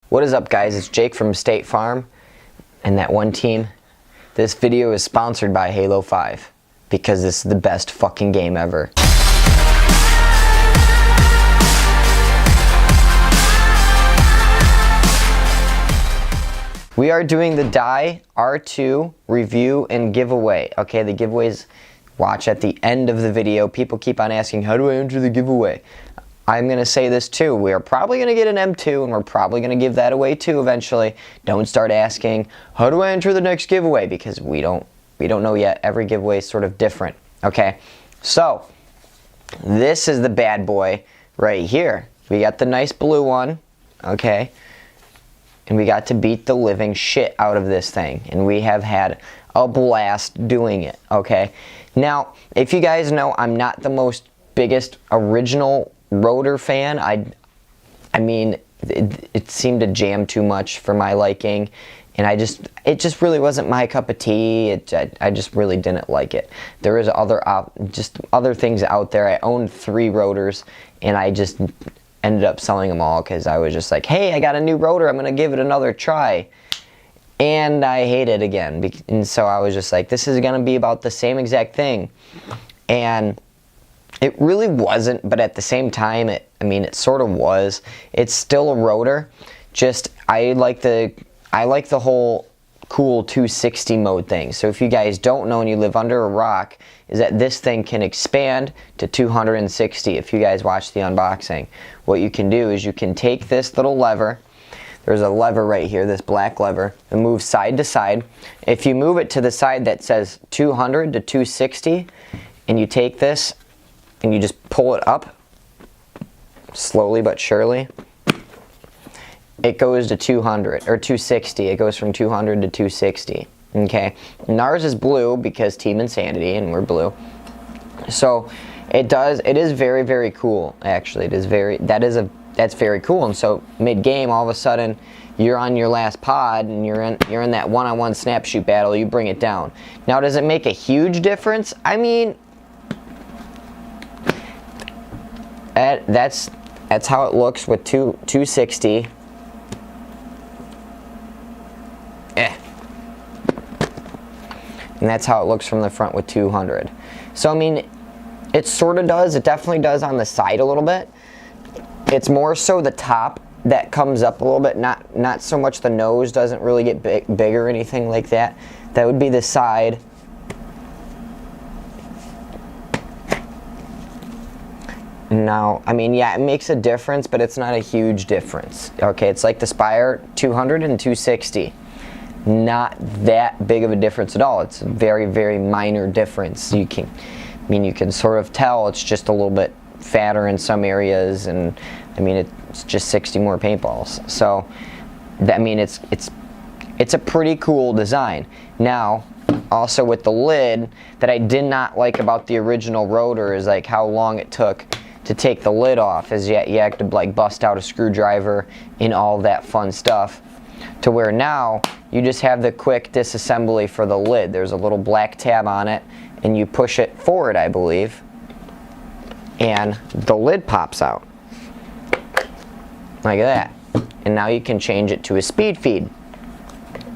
What is up, guys? It's Jake from State Farm and that one team. This video is sponsored by Halo 5 because this is the best fucking game ever. We are doing the Die R2 review and giveaway. Okay, the giveaways watch at the end of the video. People keep on asking, how do I enter the giveaway? I'm going to say this too. We are probably going to get an M2 and we're probably going to give that away too eventually. Don't start asking, how do I enter the next giveaway? Because we don't know yet. Every giveaway is sort of different. Okay, so this is the bad boy right here. We got the nice blue one, okay, and we got to beat the living shit out of this thing, and we have had a blast doing it. Okay, now if you guys know, I'm not the most biggest original Rotor fan. I mean, it seemed to jam too much for my liking, and it just really wasn't my cup of tea. I just really didn't like it. There is other things out there. I owned 3 Rotors, and I just ended up selling them all because I was just like, hey, I got a new Rotor, I'm gonna give it another try. And I hate it again, and so I was just like, this is gonna be about the same exact thing. And it really wasn't, but at the same time, it sort of was. It's still a Rotor, just I like the whole cool 260 mode thing. So if you guys don't know and you live under a rock, is that this thing can expand to 260 if you guys watch the unboxing. What you can do is you can take this little lever. There's a lever right here, this black lever, and move side to side. If you move it to the side that says 200 to 260, and you take this and you just pull it up slowly but surely, it goes to 200 or 260. It goes from 200 to 260. Okay, and ours is blue because Team Insanity, and we're blue. So it is very, very cool. Actually, that's very cool. And so mid-game, all of a sudden, you're on your last pod and you're in that one-on-one snap shoot battle. You bring it down. Now, does it make a huge difference? I mean, that's how it looks with 260. And that's how it looks from the front with 200. So I mean, it sort of does. It definitely does on the side a little bit. It's more so the top that comes up a little bit. Not so much the nose doesn't really get big or anything like that. That would be the side. Now, I mean, yeah, it makes a difference, but it's not a huge difference. Okay, it's like the Spire 200 and 260. Not that big of a difference at all. It's a very, very minor difference. You can sort of tell it's just a little bit fatter in some areas, and I mean, it's just 60 more paintballs. So, I mean, it's a pretty cool design. Now, also with the lid, that I did not like about the original Rotor is like how long it took to take the lid off, as you had to like bust out a screwdriver and all that fun stuff, to where now you just have the quick disassembly for the lid. There's a little black tab on it and you push it forward, I believe, and the lid pops out like that, and now you can change it to a speed feed.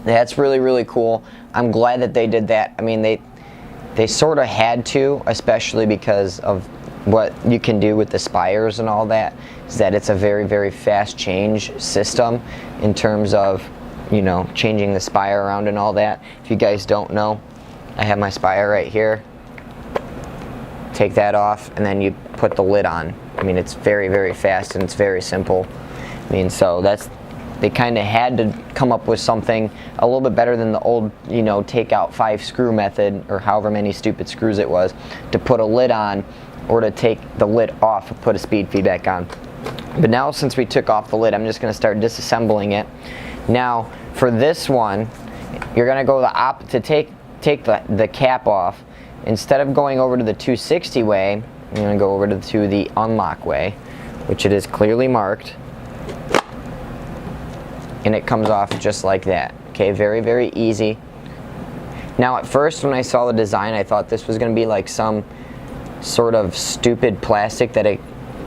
That's really, really cool. I'm glad that they did that. I mean, they sort of had to, especially because of what you can do with the Spires and all that, is that it's a very, very fast change system in terms of, you know, changing the Spire around and all that. If you guys don't know, I have my Spire right here. Take that off and then you put the lid on. I mean, it's very, very fast and it's very simple. I mean, so they kind of had to come up with something a little bit better than the old, you know, take out 5 screw method, or however many stupid screws it was, to put a lid on, or to take the lid off and put a speed feed back on. But now, since we took off the lid, I'm just going to start disassembling it. Now, for this one, you're going to go to take the cap off. Instead of going over to the 260 way, I'm going to go over to the unlock way, which it is clearly marked. And it comes off just like that. Okay, very, very easy. Now, at first, when I saw the design, I thought this was going to be like some sort of stupid plastic that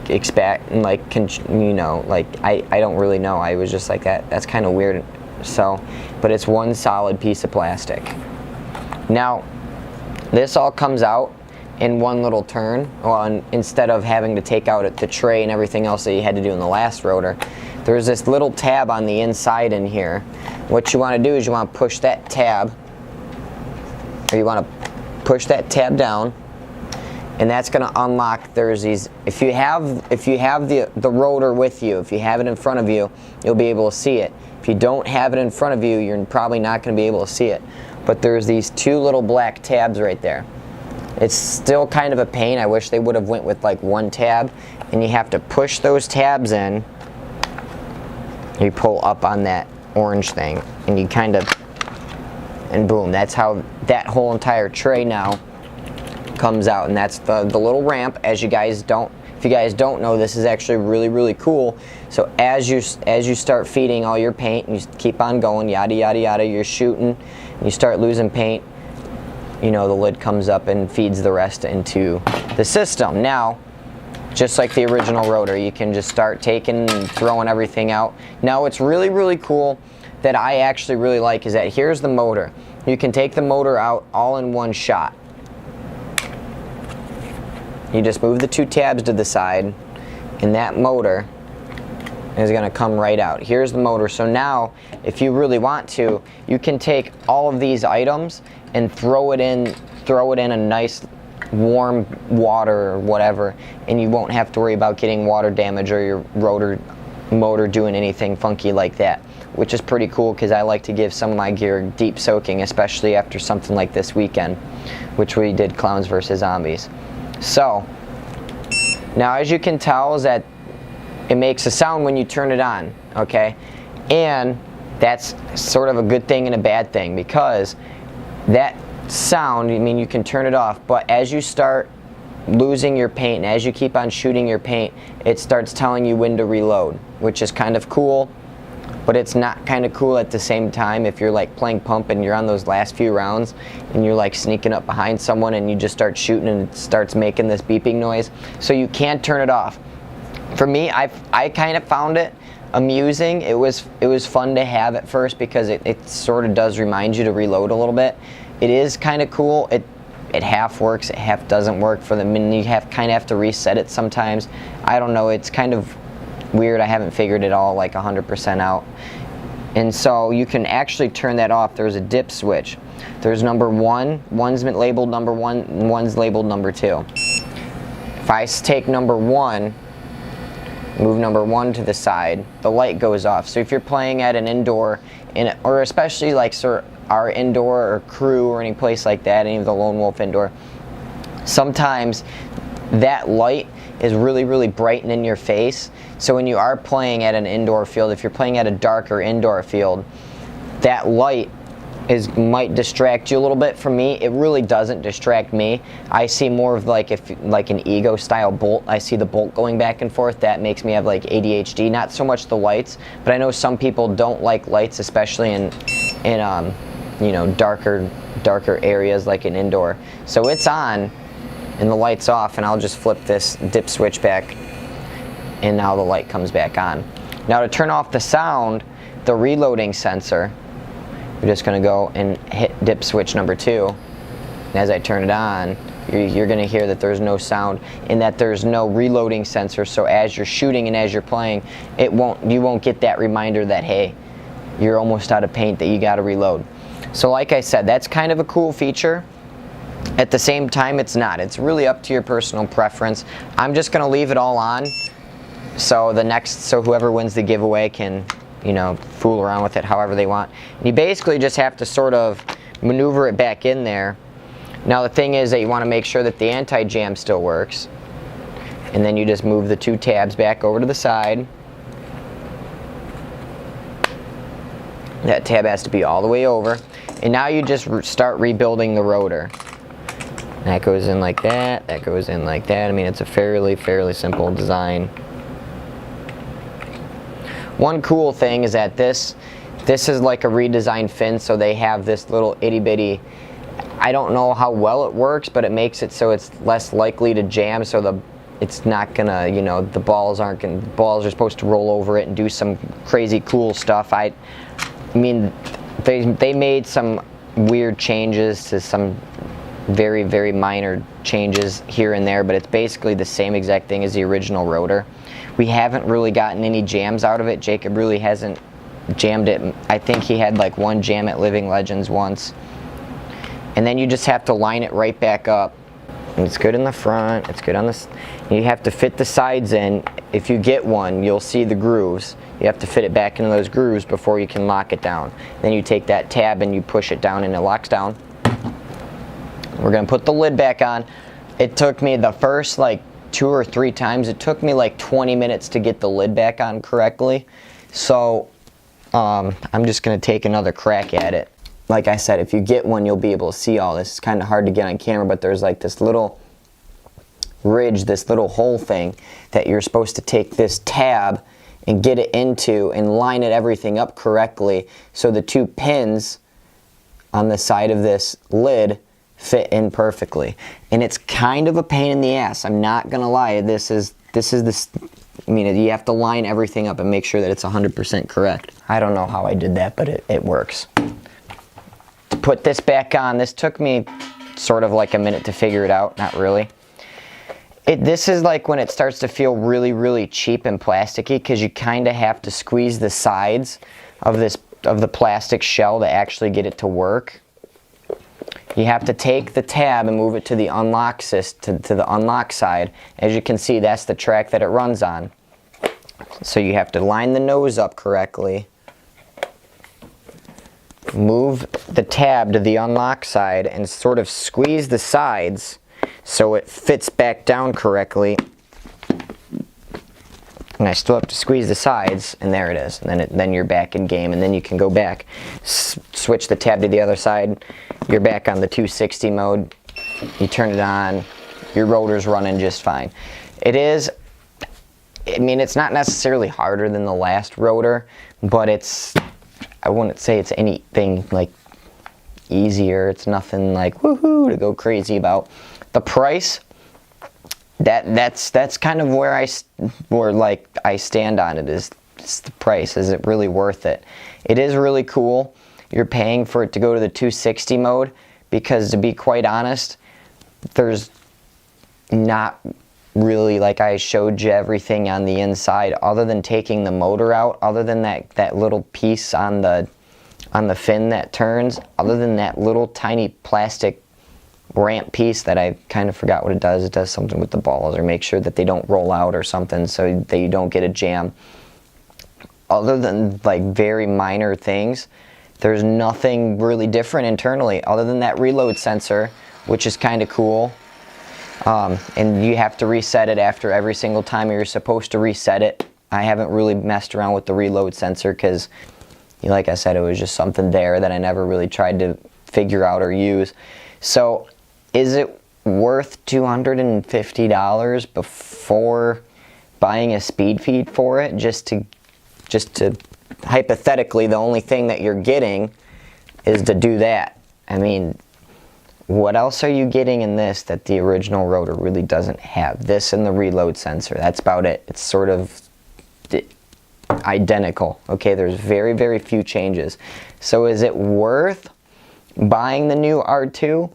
expect and like you know, like I don't really know. I was just like that's kind of weird. So, but it's one solid piece of plastic. Now, this all comes out in one little turn. Well, instead of having to take out the tray and everything else that you had to do in the last rotor, there's this little tab on the inside in here. What you want to do is you want to push that tab, or you want to push that tab down, and that's going to unlock. There's these. If you have the rotor with you, if you have it in front of you, you'll be able to see it. If you don't have it in front of you, you're probably not going to be able to see it. But there's these two little black tabs right there. It's still kind of a pain. I wish they would have went with like one tab, and you have to push those tabs in. You pull up on that orange thing, and you kind of, and boom, that's how that whole entire tray now comes out. And that's the little ramp. If you guys don't know, this is actually really cool. So as you start feeding all your paint, and you keep on going, yada yada yada, you're shooting, and you start losing paint, you know, the lid comes up and feeds the rest into the system. Now, just like the original rotor, you can just start taking and throwing everything out. Now, what's really cool that I actually really like is that here's the motor. You can take the motor out all in one shot. You just move the two tabs to the side, and that motor is going to come right out. Here's the motor. So now, if you really want to, you can take all of these items and throw it in a nice warm water or whatever, and you won't have to worry about getting water damage or your rotor motor doing anything funky like that, which is pretty cool because I like to give some of my gear deep soaking, especially after something like this weekend, which we did Clowns vs. Zombies. So now, as you can tell, is that it makes a sound when you turn it on, okay? And that's sort of a good thing and a bad thing, because that sound, I mean, you can turn it off, but as you start losing your paint and as you keep on shooting your paint, it starts telling you when to reload, which is kind of cool, but it's not kind of cool at the same time. If you're like playing pump and you're on those last few rounds and you're like sneaking up behind someone and you just start shooting and it starts making this beeping noise, so you can't turn it off. For me, I kind of found it amusing. It was fun to have at first because it sort of does remind you to reload a little bit. It is kind of cool. It half works, it half doesn't work for them, and you kind of have to reset it sometimes. I don't know, it's kind of weird. I haven't figured it all like 100% out. And so you can actually turn that off. There's a dip switch. There's number one, one's labeled number 1, and one's labeled number 2. If I take number 1, move number 1 to the side, the light goes off. So if you're playing at an indoor, or especially like our indoor or crew or any place like that, any of the Lone Wolf indoor, sometimes that light is really bright and in your face. So when you are playing at an indoor field, if you're playing at a darker indoor field, that light might distract you a little bit. For me, it really doesn't distract me. I see more of like an ego style bolt. I see the bolt going back and forth. That makes me have like ADHD. Not so much the lights, but I know some people don't like lights, especially in you know, darker areas like an indoor. So it's on and the light's off, and I'll just flip this dip switch back, and now the light comes back on. Now to turn off the sound, the reloading sensor, we're just going to go and hit dip switch number 2, and as I turn it on, you're going to hear that there's no sound and that there's no reloading sensor. So as you're shooting and as you're playing, you won't get that reminder that, hey, you're almost out of paint, that you got to reload. So like I said, that's kind of a cool feature. At the same time, it's not. It's really up to your personal preference. I'm just going to leave it all on, so whoever wins the giveaway can, you know, fool around with it however they want. And you basically just have to sort of maneuver it back in there. Now the thing is that you want to make sure that the anti-jam still works, and then you just move the 2 tabs back over to the side. That tab has to be all the way over, and now you just start rebuilding the rotor. That goes in like that, that goes in like that. I mean, it's a fairly simple design. One cool thing is that this is like a redesigned fin, so they have this little itty bitty, I don't know how well it works, but it makes it so it's less likely to jam, so it's not gonna, you know, the balls are supposed to roll over it and do some crazy cool stuff. I mean, they made some weird changes to some very, very minor changes here and there, but it's basically the same exact thing as the original rotor. We haven't really gotten any jams out of it. Jacob really hasn't jammed it. I think he had like one jam at Living Legends once. And then you just have to line it right back up. And it's good in the front, it's good on this. You have to fit the sides in. If you get one, you'll see the grooves. You have to fit it back into those grooves before you can lock it down. Then you take that tab and you push it down and it locks down. We're gonna put the lid back on. It took me the first like 2 or 3 times, it took me like 20 minutes to get the lid back on correctly. So I'm just gonna take another crack at it. Like I said, if you get one, you'll be able to see all this. It's kind of hard to get on camera, but there's like this little ridge, this little hole thing that you're supposed to take this tab and get it into and line it everything up correctly so the 2 pins on the side of this lid fit in perfectly. And it's kind of a pain in the ass, I'm not gonna lie. This is I mean, you have to line everything up and make sure that it's 100% correct. I don't know how I did that, but it works. To put this back on, this took me sort of like a minute to figure it out, not really. This is like when it starts to feel really, really cheap and plasticky, because you kind of have to squeeze the sides of the plastic shell to actually get it to work. You have to take the tab and move it to the unlock to the unlock side. As you can see, that's the track that it runs on. So you have to line the nose up correctly, move the tab to the unlock side, and sort of squeeze the sides so it fits back down correctly. And I still have to squeeze the sides, and there it is. And then you're back in game, and then you can go back, switch the tab to the other side. You're back on the 260 mode. You turn it on. Your rotor's running just fine. It is, I mean, it's not necessarily harder than the last rotor, but I wouldn't say it's anything like easier. It's nothing like woohoo to go crazy about. The price, that's kind of where I stand on it, is the price. Is it really worth it? It is really cool. You're paying for it to go to the 260 mode, because to be quite honest, there's not really, like I showed you everything on the inside, other than taking the motor out, other than that little piece on the fin that turns, other than that little tiny plastic ramp piece that I kind of forgot what it does. It does something with the balls, or make sure that they don't roll out or something, so that you don't get a jam. Other than like very minor things, there's nothing really different internally, other than that reload sensor, which is kind of cool. And you have to reset it after every single time you're supposed to reset it. I haven't really messed around with the reload sensor because, like I said, it was just something there that I never really tried to figure out or use. So is it worth $250 before buying a speed feed for it, just to hypothetically, the only thing that you're getting is to do that? I mean, what else are you getting in this that the original rotor really doesn't have? This and the reload sensor, that's about it. It's sort of identical. Okay, there's very, very few changes. So is it worth buying the new R2?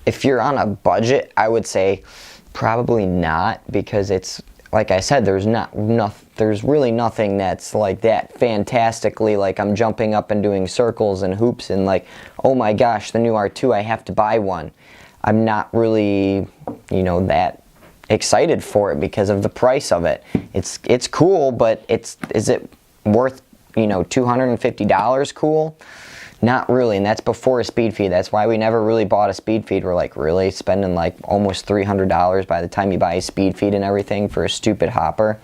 If you're on a budget, I would say probably not, because it's, like I said, there's really nothing that's like that fantastically, like I'm jumping up and doing circles and hoops and like, oh my gosh, the new R2, I have to buy one. I'm not really, that excited for it because of the price of it. It's cool, but is it worth, $250 cool? Not really, and that's before a speed feed. That's why we never really bought a speed feed. We're like, really spending like almost $300 by the time you buy a speed feed and everything for a stupid hopper?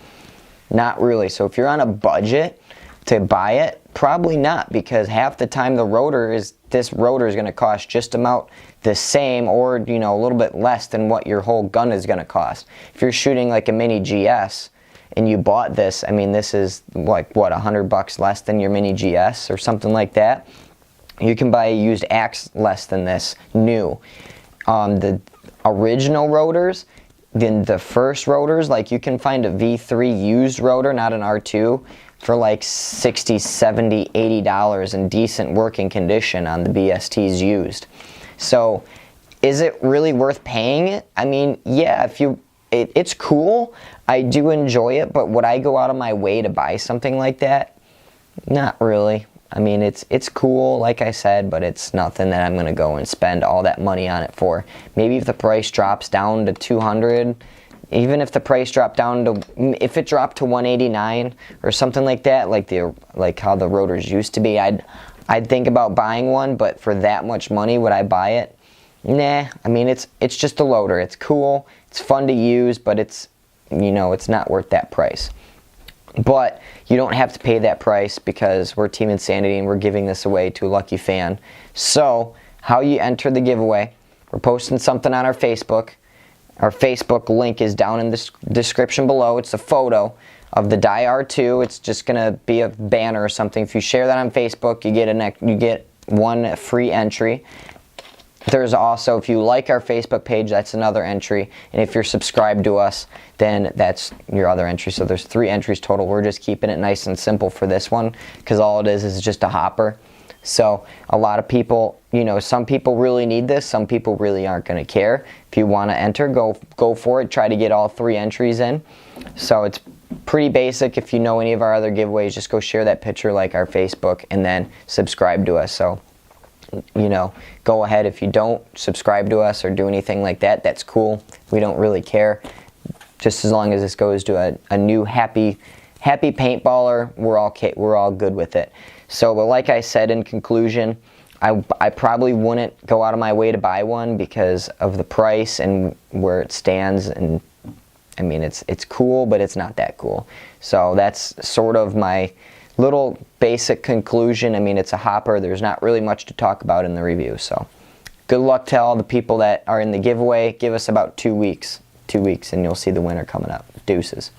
Not really. So if you're on a budget to buy it, probably not, because half the time this rotor is going to cost just about the same, or a little bit less than what your whole gun is going to cost. If you're shooting like a mini GS and you bought this, I mean, this is like what, $100 less than your mini GS or something like that. You can buy a used axe less than this, new. The original rotors, then the first rotors, like you can find a V3 used rotor, not an R2, for like $60, $70, $80 in decent working condition on the BSTs used. So is it really worth paying it? I mean, yeah, it's cool. I do enjoy it, but would I go out of my way to buy something like that? Not really. I mean, it's cool, like I said, but it's nothing that I'm going to go and spend all that money on it for. Maybe if the price drops down to $200, even if the price dropped down to, if it dropped to $189 or something like that, like how the rotors used to be, I'd think about buying one. But for that much money, would I buy it? Nah. I mean, it's just a loader. It's cool. It's fun to use, but it's, you know, it's not worth that price. But you don't have to pay that price because we're Team Insanity and we're giving this away to a lucky fan. So, how you enter the giveaway, we're posting something on our Facebook. Our Facebook link is down in the description below. It's a photo of the Die R2. It's just going to be a banner or something. If you share that on Facebook, you get one free entry. There's also, if you like our Facebook page, that's another entry. And if you're subscribed to us, then that's your other entry. So there's 3 entries total. We're just keeping it nice and simple for this one because all it is just a hopper. So a lot of people, you know, some people really need this. Some people really aren't going to care. If you want to enter, go for it. Try to get all 3 entries in. So it's pretty basic. If you know any of our other giveaways, just go share that picture, like our Facebook, and then subscribe to us. So, you know, go ahead. If you don't subscribe to us or do anything like that, that's cool. We don't really care. Just as long as this goes to a new happy paintballer, we're all good with it. So, but like I said in conclusion, I probably wouldn't go out of my way to buy one because of the price and where it stands. And I mean, it's cool, but it's not that cool. So that's sort of my little basic conclusion. I mean, it's a hopper. There's not really much to talk about in the review. So good luck to all the people that are in the giveaway. Give us about 2 weeks, and you'll see the winner coming up. Deuces.